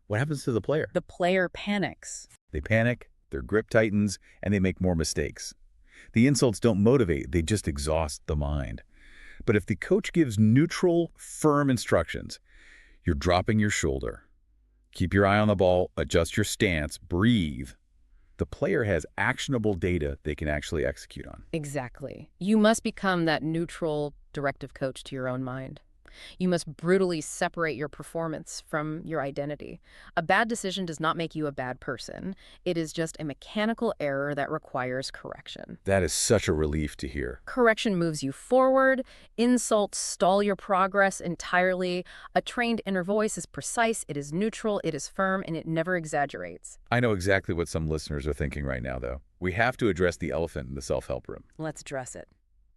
what happens to the player? The player panics. They panic, their grip tightens, and they make more mistakes. The insults don't motivate, they just exhaust the mind. But if the coach gives neutral, firm instructions, you're dropping your shoulder, keep your eye on the ball, adjust your stance, breathe, the player has actionable data they can actually execute on. Exactly. You must become that neutral, directive coach to your own mind. You must brutally separate your performance from your identity. A bad decision does not make you a bad person. It is just a mechanical error that requires correction. That is such a relief to hear. Correction moves you forward. Insults stall your progress entirely. A trained inner voice is precise, it is neutral, it is firm, and it never exaggerates. I know exactly what some listeners are thinking right now, though. We have to address the elephant in the self-help room. Let's address it.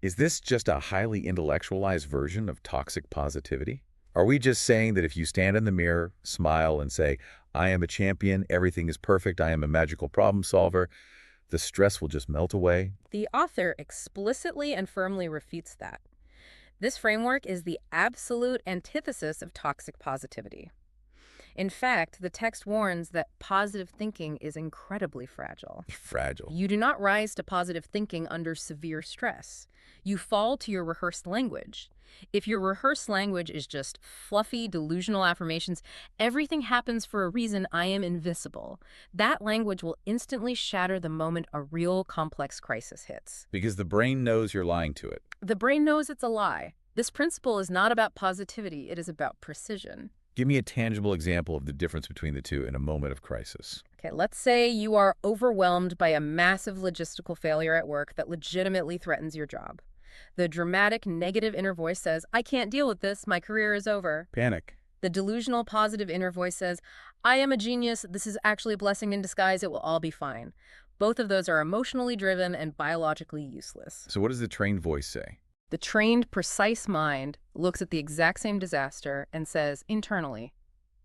Is this just a highly intellectualized version of toxic positivity? Are we just saying that if you stand in the mirror, smile, and say, "I am a champion, everything is perfect, I am a magical problem solver," the stress will just melt away? The author explicitly and firmly refutes that. This framework is the absolute antithesis of toxic positivity. In fact, the text warns that positive thinking is incredibly fragile. Fragile. You do not rise to positive thinking under severe stress. You fall to your rehearsed language. If your rehearsed language is just fluffy, delusional affirmations, everything happens for a reason, I am invisible, that language will instantly shatter the moment a real complex crisis hits. Because the brain knows you're lying to it. The brain knows it's a lie. This principle is not about positivity, it is about precision. Give me a tangible example of the difference between the two in a moment of crisis. Okay, let's say you are overwhelmed by a massive logistical failure at work that legitimately threatens your job. The dramatic negative inner voice says, I can't deal with this, my career is over. Panic. The delusional positive inner voice says, I am a genius, this is actually a blessing in disguise, it will all be fine. Both of those are emotionally driven and biologically useless. So what does the trained voice say? The trained, precise mind looks at the exact same disaster and says, internally,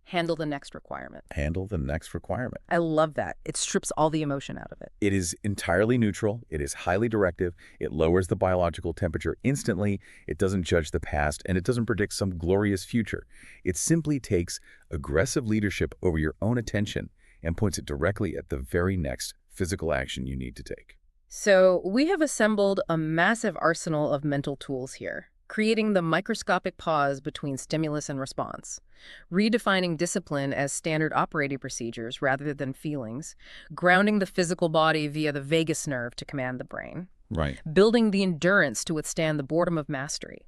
handle the next requirement. Handle the next requirement. I love that. It strips all the emotion out of it. It is entirely neutral. It is highly directive. It lowers the biological temperature instantly. It doesn't judge the past, and it doesn't predict some glorious future. It simply takes aggressive leadership over your own attention and points it directly at the very next physical action you need to take. So we have assembled a massive arsenal of mental tools here, creating the microscopic pause between stimulus and response, redefining discipline as standard operating procedures rather than feelings, grounding the physical body via the vagus nerve to command the brain, Right. building the endurance to withstand the boredom of mastery,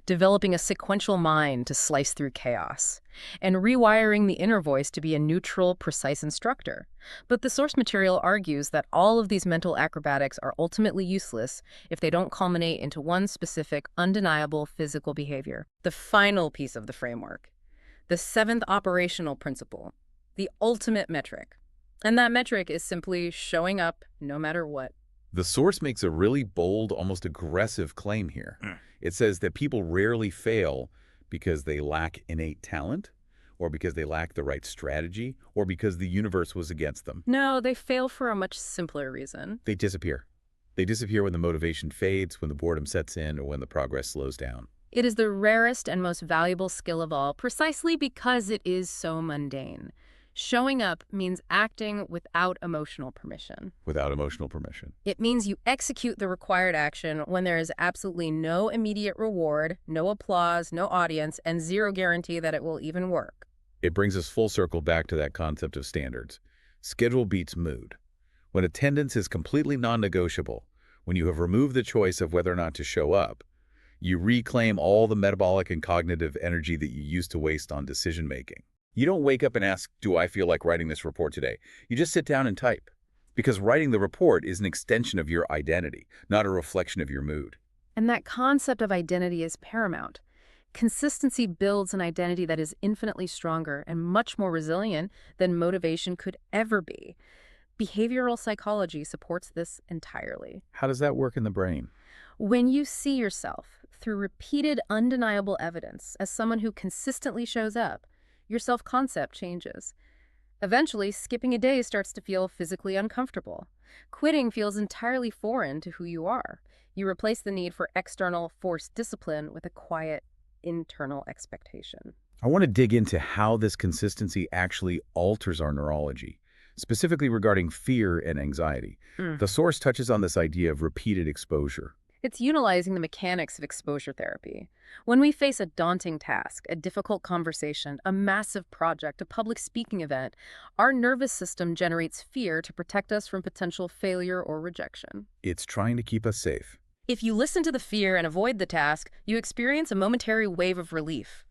developing a sequential mind to slice through chaos, and rewiring the inner voice to be a neutral, precise instructor. But the source material argues that all of these mental acrobatics are ultimately useless if they don't culminate into one specific, undeniable physical behavior. The final piece of the framework, the seventh operational principle, the ultimate metric. And that metric is simply showing up no matter what. The source makes a really bold, almost aggressive claim here. It says that people rarely fail because they lack innate talent, or because they lack the right strategy, or because the universe was against them. No, they fail for a much simpler reason. They disappear. They disappear when the motivation fades, when the boredom sets in, or when the progress slows down. It is the rarest and most valuable skill of all, precisely because it is so mundane. Showing up means acting without emotional permission. Without emotional permission. It means you execute the required action when there is absolutely no immediate reward, no applause, no audience, and zero guarantee that it will even work. It brings us full circle back to that concept of standards. Schedule beats mood. When attendance is completely non-negotiable, when you have removed the choice of whether or not to show up, you reclaim all the metabolic and cognitive energy that you used to waste on decision-making. You don't wake up and ask, do I feel like writing this report today? You just sit down and type. Because writing the report is an extension of your identity, not a reflection of your mood. And that concept of identity is paramount. Consistency builds an identity that is infinitely stronger and much more resilient than motivation could ever be. Behavioral psychology supports this entirely. How does that work in the brain? When you see yourself through repeated undeniable evidence as someone who consistently shows up, your self-concept changes. Eventually, skipping a day starts to feel physically uncomfortable. Quitting feels entirely foreign to who you are. You replace the need for external forced discipline with a quiet, internal expectation. I want to dig into how this consistency actually alters our neurology, specifically regarding fear and anxiety. The source touches on this idea of repeated exposure. It's utilizing the mechanics of exposure therapy. When we face a daunting task, a difficult conversation, a massive project, a public speaking event, our nervous system generates fear to protect us from potential failure or rejection. It's trying to keep us safe. If you listen to the fear and avoid the task, you experience a momentary wave of relief.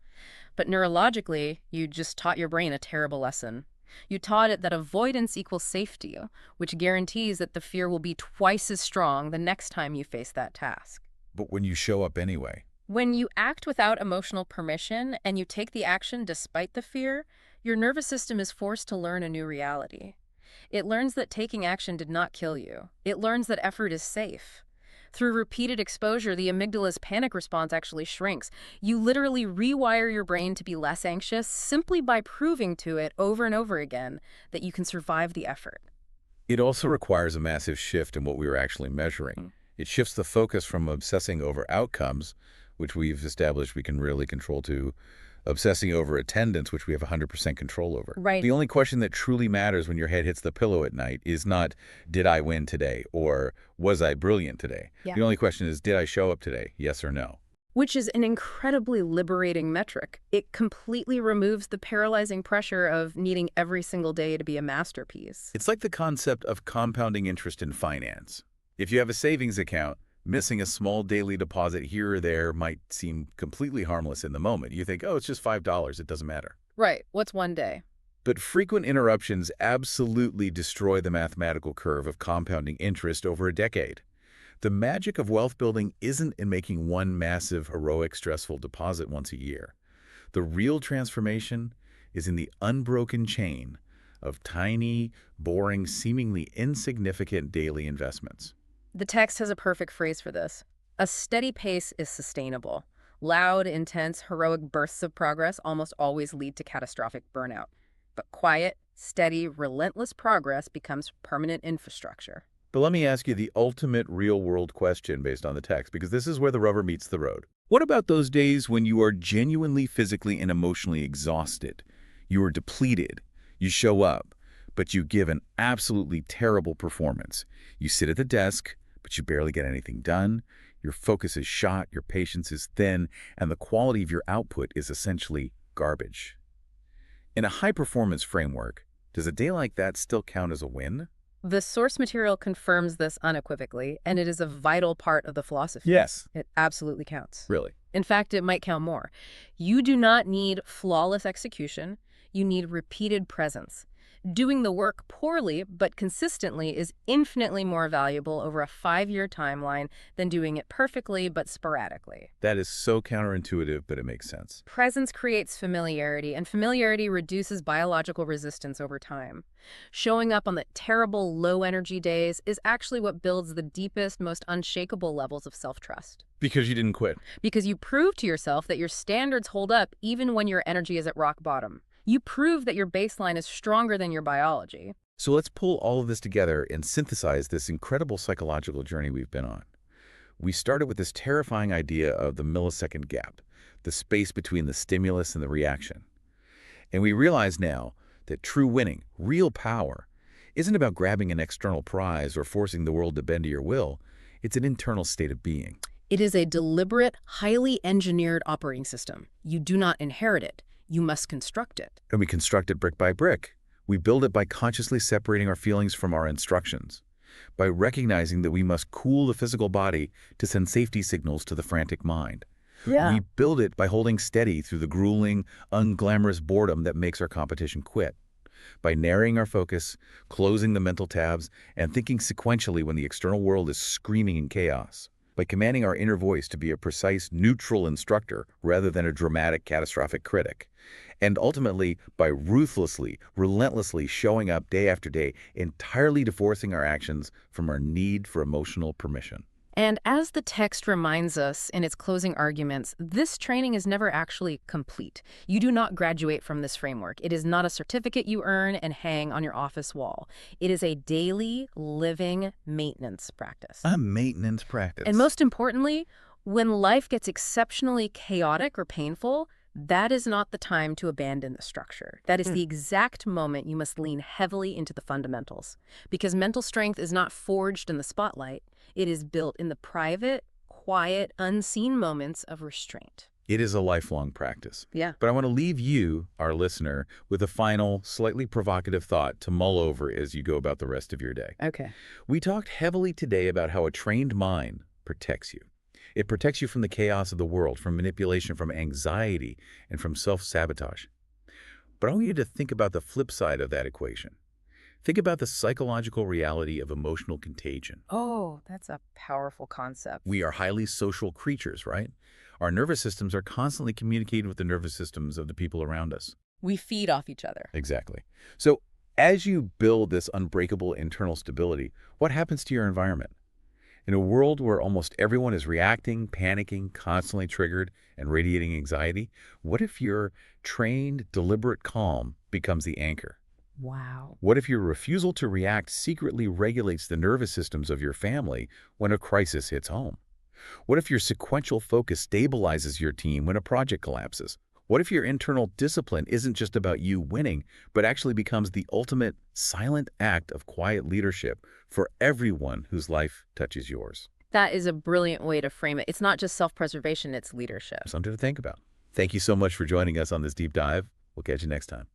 But neurologically, you just taught your brain a terrible lesson. You taught it that avoidance equals safety, which guarantees that the fear will be twice as strong the next time you face that task. But when you show up anyway, When you act without emotional permission and you take the action despite the fear, your nervous system is forced to learn a new reality. It learns that taking action did not kill you. It learns that effort is safe. Through repeated exposure, the amygdala's panic response actually shrinks. You literally rewire your brain to be less anxious simply by proving to it over and over again that you can survive the effort. it also requires a massive shift in what we are actually measuring. It shifts the focus from obsessing over outcomes, which we've established we can really control, to obsessing over attendance, which we have 100% control over. Right. The only question that truly matters when your head hits the pillow at night is not, did I win today? Or was I brilliant today? Yeah. The only question is, did I show up today? Yes or no? Which is an incredibly liberating metric. It completely removes the paralyzing pressure of needing every single day to be a masterpiece. It's like the concept of compounding interest in finance. If you have a savings account, missing a small daily deposit here or there might seem completely harmless in the moment. You think, oh, it's just $5, it doesn't matter. Right. What's one day? But frequent interruptions absolutely destroy the mathematical curve of compounding interest over a decade. The magic of wealth building isn't in making one massive, heroic, stressful deposit once a year. The real transformation is in the unbroken chain of tiny, boring, seemingly insignificant daily investments. The text has a perfect phrase for this. A steady pace is sustainable. Loud, intense, heroic bursts of progress almost always lead to catastrophic burnout. But quiet, steady, relentless progress becomes permanent infrastructure. But let me ask you the ultimate real-world question based on the text, because this is where the rubber meets the road. What about those days when you are genuinely physically and emotionally exhausted? You are depleted. You show up, but you give an absolutely terrible performance. You sit at the desk, but you barely get anything done. Your focus is shot, your patience is thin, and the quality of your output is essentially garbage. In a high-performance framework, does a day like that still count as a win? The source material confirms this unequivocally, and it is a vital part of the philosophy. Yes. It absolutely counts. Really? In fact, it might count more. You do not need flawless execution. You need repeated presence. Doing the work poorly but consistently is infinitely more valuable over a 5-year timeline than doing it perfectly but sporadically. That is so counterintuitive, but it makes sense. Presence creates familiarity, and familiarity reduces biological resistance over time. Showing up on the terrible low-energy days is actually what builds the deepest, most unshakable levels of self-trust. Because you didn't quit. Because you prove to yourself that your standards hold up even when your energy is at rock bottom. You prove that your baseline is stronger than your biology. So let's pull all of this together and synthesize this incredible psychological journey we've been on. We started with this terrifying idea of the millisecond gap, the space between the stimulus and the reaction. And we realize now that true winning, real power, isn't about grabbing an external prize or forcing the world to bend to your will. It's an internal state of being. It is a deliberate, highly engineered operating system. You do not inherit it. You must construct it. And we construct it brick by brick. We build it by consciously separating our feelings from our instructions, by recognizing that we must cool the physical body to send safety signals to the frantic mind. Yeah. We build it by holding steady through the grueling, unglamorous boredom that makes our competition quit, by narrowing our focus, closing the mental tabs, and thinking sequentially when the external world is screaming in chaos, by commanding our inner voice to be a precise, neutral instructor rather than a dramatic, catastrophic critic, and ultimately by ruthlessly, relentlessly showing up day after day, entirely divorcing our actions from our need for emotional permission. And as the text reminds us in its closing arguments, this training is never actually complete. You do not graduate from this framework. It is not a certificate you earn and hang on your office wall. It is a daily, living maintenance practice. A maintenance practice. And most importantly, when life gets exceptionally chaotic or painful, that is not the time to abandon the structure. That is the exact moment you must lean heavily into the fundamentals. Because mental strength is not forged in the spotlight. It is built in the private, quiet, unseen moments of restraint. It is a lifelong practice. Yeah. But I want to leave you, our listener, with a final, slightly provocative thought to mull over as you go about the rest of your day. Okay. We talked heavily today about how a trained mind protects you. It protects you from the chaos of the world, from manipulation, from anxiety, and from self-sabotage. But I want you to think about the flip side of that equation. Think about the psychological reality of emotional contagion. Oh, that's a powerful concept. We are highly social creatures, right? Our nervous systems are constantly communicating with the nervous systems of the people around us. We feed off each other. Exactly. So as you build this unbreakable internal stability, what happens to your environment? In a world where almost everyone is reacting, panicking, constantly triggered, and radiating anxiety, what if your trained, deliberate calm becomes the anchor? Wow. What if your refusal to react secretly regulates the nervous systems of your family when a crisis hits home? What if your sequential focus stabilizes your team when a project collapses? What if your internal discipline isn't just about you winning, but actually becomes the ultimate silent act of quiet leadership for everyone whose life touches yours? That is a brilliant way to frame it. It's not just self-preservation, it's leadership. Something to think about. Thank you so much for joining us on this deep dive. We'll catch you next time.